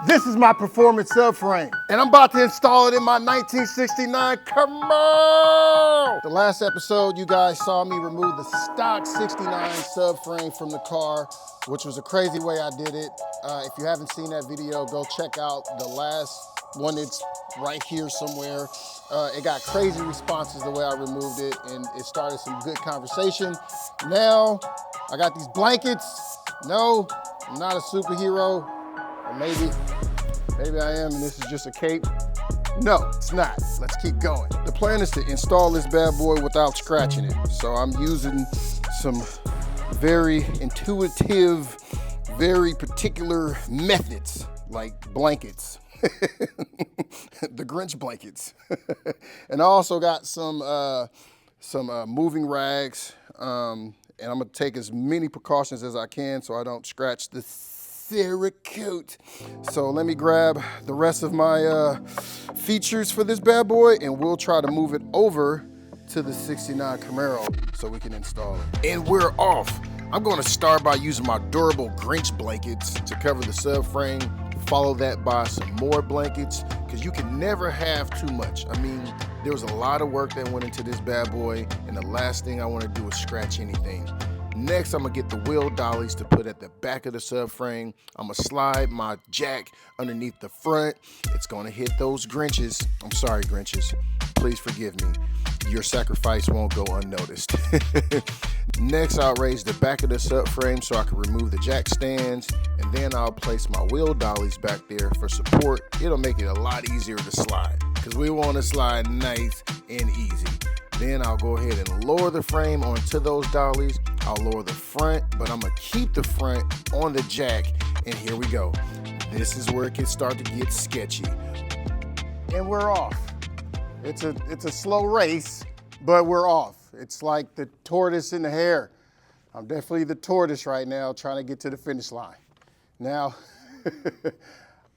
This is my performance subframe, and I'm about to install it in my 1969 CAMARO. The last episode, you guys saw me remove the stock 69 subframe from the car, which was a crazy way I did it. If you haven't seen that video, go check out the last one. It's right here somewhere. It got crazy responses the way I removed it, and it started some good conversation. Now, I got these blankets. No, I'm not a superhero. Or maybe I am, and this is just a cape. No, it's not. Let's keep going. The plan is to install this bad boy without scratching it. So I'm using some very intuitive, very particular methods, like blankets. The Grinch blankets. And I also got some moving rags, and I'm gonna take as many precautions as I can so I don't scratch the Cerakote. So let me grab the rest of my features for this bad boy, and we'll try to move it over to the 69 Camaro so we can install it. And we're off. I'm gonna start by using my durable Grinch blankets to cover the subframe. Follow that by some more blankets, because you can never have too much. I mean, there was a lot of work that went into this bad boy, and the last thing I want to do is scratch anything. Next, I'm gonna get the wheel dollies to put at the back of the subframe. I'm gonna slide my jack underneath the front. It's gonna hit those Grinches. I'm sorry, Grinches. Please forgive me. Your sacrifice won't go unnoticed. Next, I'll raise the back of the subframe so I can remove the jack stands, and then I'll place my wheel dollies back there for support. It'll make it a lot easier to slide, because we want to slide nice and easy. Then I'll go ahead and lower the frame onto those dollies. I'll lower the front, but I'm gonna keep the front on the jack, and here we go. This is where it can start to get sketchy. And we're off. It's a slow race, but we're off. It's like the tortoise and the hare. I'm definitely the tortoise right now, trying to get to the finish line. Now,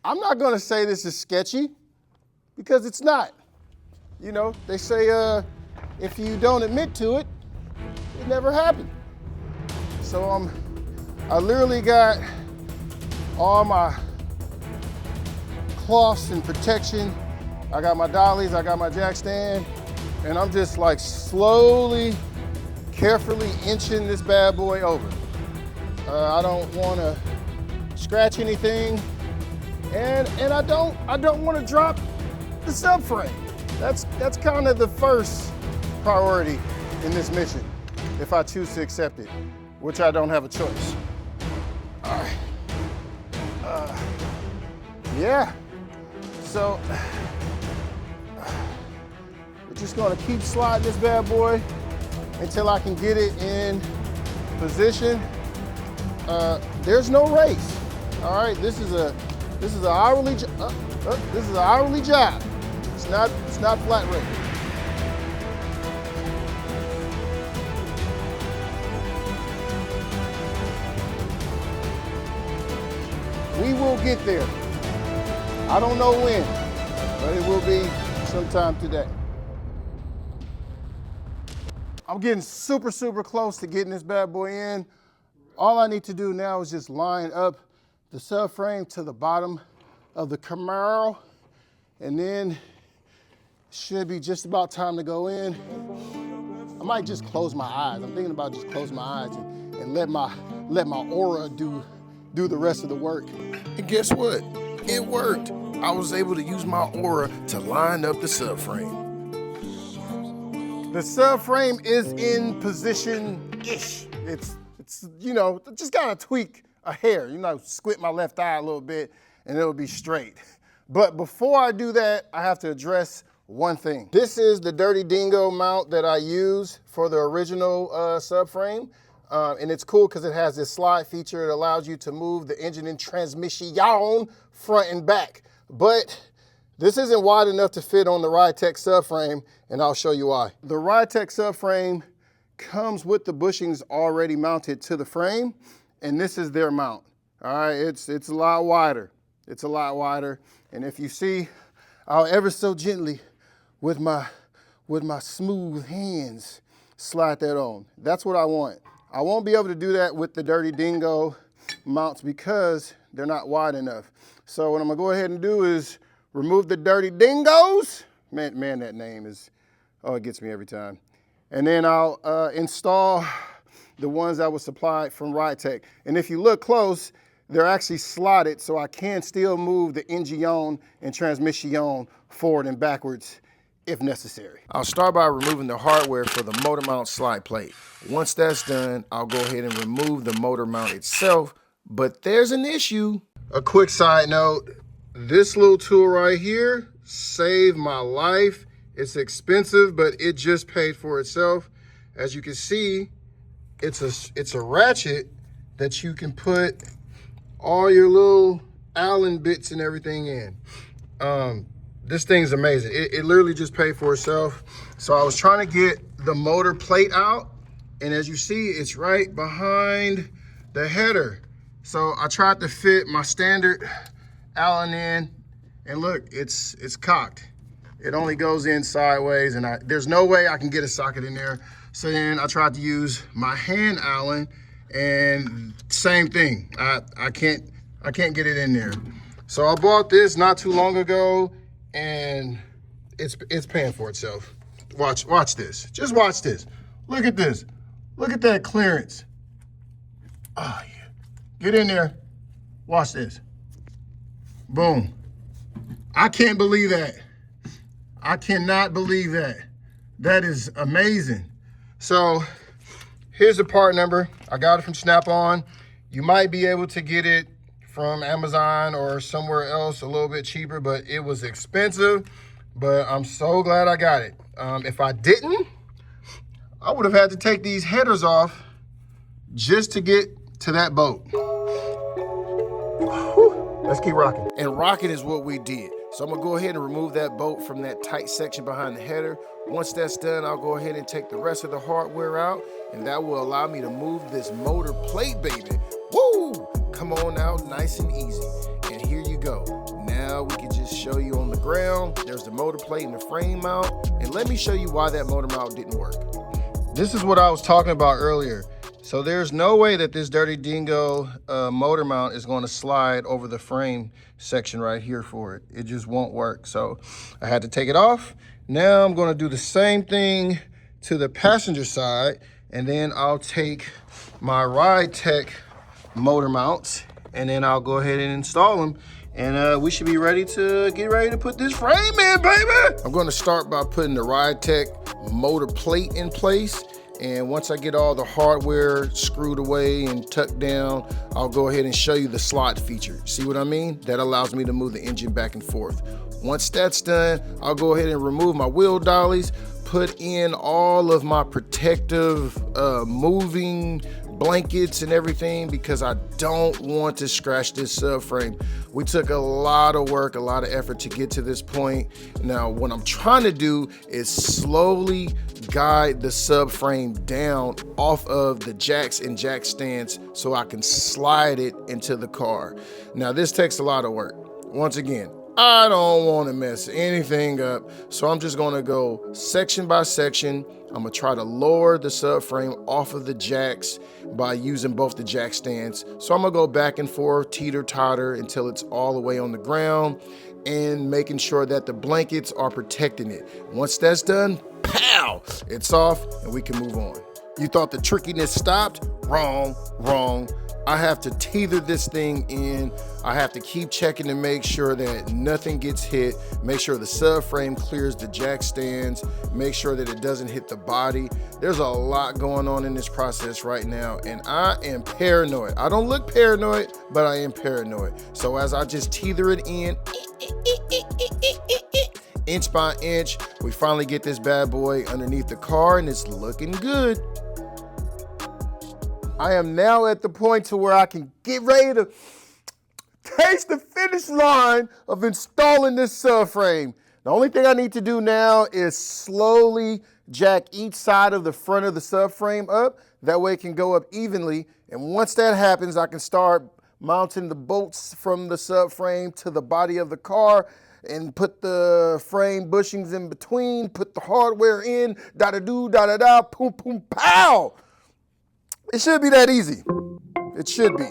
I'm not gonna say this is sketchy, because it's not. You know, they say if you don't admit to it, it never happened. So I literally got all my cloths and protection. I got my dollies, I got my jack stand, and I'm just like slowly, carefully inching this bad boy over. I don't want to scratch anything, and I don't want to drop the subframe. That's kind of the first priority in this mission, if I choose to accept it, which I don't have a choice. All right. Yeah. So we're just gonna keep sliding this bad boy until I can get it in position. There's no race. All right. This is an hourly job. It's not flat rate. We will get there. I don't know when, but it will be sometime today. I'm getting super, super close to getting this bad boy in. All I need to do now is just line up the subframe to the bottom of the Camaro, and then it should be just about time to go in. I might just close my eyes. I'm thinking about just closing my eyes and let my aura do the rest of the work. And guess what? It worked. I was able to use my aura to line up the subframe. The subframe is in position-ish. It's you know, just gotta tweak a hair. You know, squint my left eye a little bit and it'll be straight. But before I do that, I have to address one thing. This is the Dirty Dingo mount that I use for the original subframe. And it's cool because it has this slide feature. It allows you to move the engine and transmission front and back. But this isn't wide enough to fit on the RIDETECH subframe, and I'll show you why. The RIDETECH subframe comes with the bushings already mounted to the frame, and this is their mount. All right, it's a lot wider. It's a lot wider. And if you see, I'll ever so gently with my smooth hands slide that on. That's what I want. I won't be able to do that with the Dirty Dingo mounts because they're not wide enough. So what I'm gonna go ahead and do is remove the dirty dingoes. Man, that name is, oh, it gets me every time. And then I'll install the ones that were supplied from RIDETECH. And if you look close, they're actually slotted, so I can still move the engine and transmission forward and backwards if necessary. I'll start by removing the hardware for the motor mount slide plate. Once that's done, I'll go ahead and remove the motor mount itself, but there's an issue. A quick side note, this little tool right here saved my life. It's expensive, but it just paid for itself. As you can see, it's a ratchet that you can put all your little Allen bits and everything in. This thing's amazing. It literally just paid for itself. So I was trying to get the motor plate out, and as you see, it's right behind the header. So I tried to fit my standard Allen in, and look, it's cocked. It only goes in sideways, and there's no way I can get a socket in there. So then I tried to use my hand Allen, and same thing. I can't get it in there. So I bought this not too long ago, and it's paying for itself. Watch this. Just watch this. Look at this. Look at that clearance. Oh yeah. Get in there. Watch this. Boom. I can't believe that. I cannot believe that. That is amazing. So here's the part number. I got it from Snap-on. You might be able to get it from Amazon or somewhere else a little bit cheaper, but it was expensive. But I'm so glad I got it. If I didn't, I would have had to take these headers off just to get to that boat. Whew. Let's keep rocking. And rocking is what we did. So I'm gonna go ahead and remove that bolt from that tight section behind the header. Once that's done, I'll go ahead and take the rest of the hardware out, and that will allow me to move this motor plate, baby. Woo! Come on out, nice and easy. And here you go. Now we can just show you on the ground. There's the motor plate and the frame mount. And let me show you why that motor mount didn't work. This is what I was talking about earlier. So there's no way that this dirty dingo motor mount is going to slide over the frame section right here for it. It just won't work. So I had to take it off. Now I'm going to do the same thing to the passenger side, and then I'll take my RIDETECH motor mounts, and then I'll go ahead and install them. And we should be ready to put this frame in, baby. I'm going to start by putting the RIDETECH motor plate in place. And once I get all the hardware screwed away and tucked down, I'll go ahead and show you the slot feature. See what I mean? That allows me to move the engine back and forth. Once that's done, I'll go ahead and remove my wheel dollies, put in all of my protective moving blankets and everything, because I don't want to scratch this subframe. We took a lot of work, a lot of effort to get to this point. Now, what I'm trying to do is slowly guide the subframe down off of the jacks and jack stands so I can slide it into the car. Now, this takes a lot of work. Once again, I don't want to mess anything up, so I'm just gonna go section by section. I'm gonna try to lower the subframe off of the jacks by using both the jack stands. So I'm gonna go back and forth, teeter-totter until it's all the way on the ground, and making sure that the blankets are protecting it. Once that's done, pow, it's off and we can move on. You thought the trickiness stopped? Wrong, wrong. I have to tether this thing in. I have to keep checking to make sure that nothing gets hit, make sure the subframe clears the jack stands, make sure that it doesn't hit the body. There's a lot going on in this process right now, and I am paranoid. I don't look paranoid, but I am paranoid. So as I just tether it in, inch by inch, we finally get this bad boy underneath the car, and it's looking good. I am now at the point to where I can get ready to taste the finish line of installing this subframe. The only thing I need to do now is slowly jack each side of the front of the subframe up. That way it can go up evenly. And once that happens, I can start mounting the bolts from the subframe to the body of the car and put the frame bushings in between, put the hardware in, da-da-doo, da-da-da, boom, boom, pow! It should be that easy. It should be.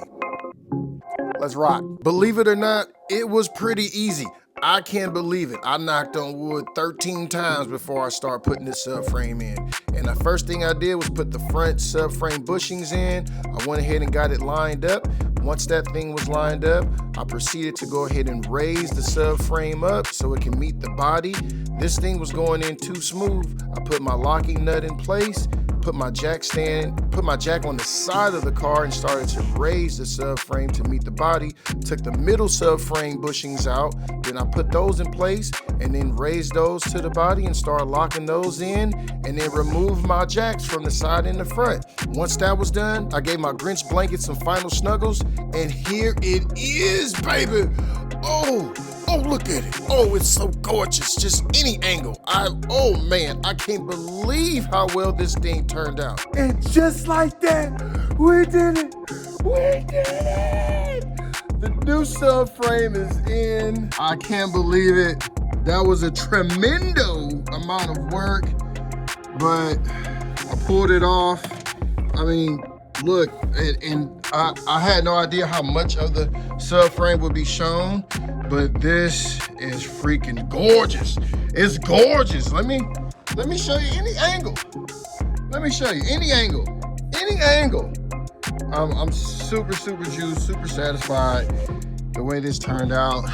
Let's rock. Believe it or not, It was pretty easy. I can't believe it. I knocked on wood 13 times before I started putting this subframe in. And the first thing I did was put the front subframe bushings in. I went ahead and got it lined up. Once that thing was lined up, I proceeded to go ahead and raise the subframe up so it can meet the body. This thing was going in too smooth. I put my locking nut in place, put my jack on the side of the car and started to raise the subframe to meet the body. Took the middle subframe bushings out, then I put those in place and then raised those to the body and started locking those in, and then removed my jacks from the side and the front. Once that was done, I gave my Grinch blanket some final snuggles, and here it is, baby. Oh, look at it. Oh, it's so gorgeous. Just any angle. Oh man, I can't believe how well this thing turned out. And just like that, we did it. We did it. The new subframe is in. I can't believe it. That was a tremendo amount of work, but I pulled it off. I mean, look, and I had no idea how much of the subframe would be shown, but this is freaking gorgeous. It's gorgeous. Let me show you any angle. Let me show you any angle. Any angle. I'm super juiced, super satisfied the way this turned out.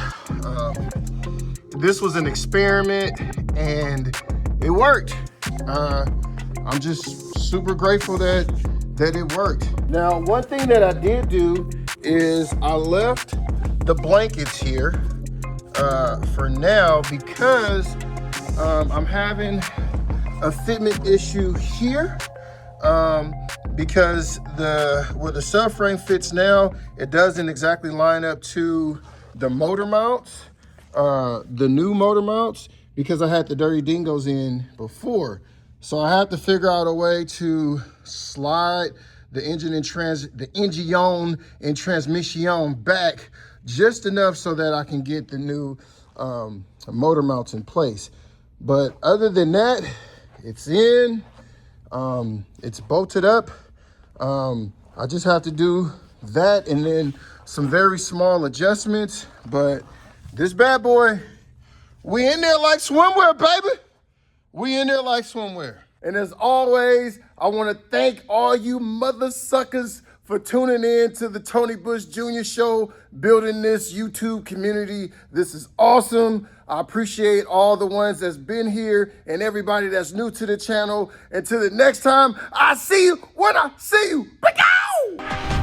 This was an experiment and it worked. I'm just super grateful that it worked. Now, one thing that I did do is I left the blankets here for now because I'm having a fitment issue here because where the subframe fits now, it doesn't exactly line up to the motor mounts, the new motor mounts, because I had the dirty dingoes in before. So I have to figure out a way to slide the engine and transmission back just enough so that I can get the new motor mounts in place. But other than that, it's in, it's bolted up. I just have to do that and then some very small adjustments. But this bad boy, we in there like swimwear, baby. We in there like swimwear. And as always, I want to thank all you mother suckers for tuning in to the Tony Bush Jr. Show, building this YouTube community. This is awesome. I appreciate all the ones that's been here and everybody that's new to the channel. Until the next time, I see you when I see you. Peek-ow!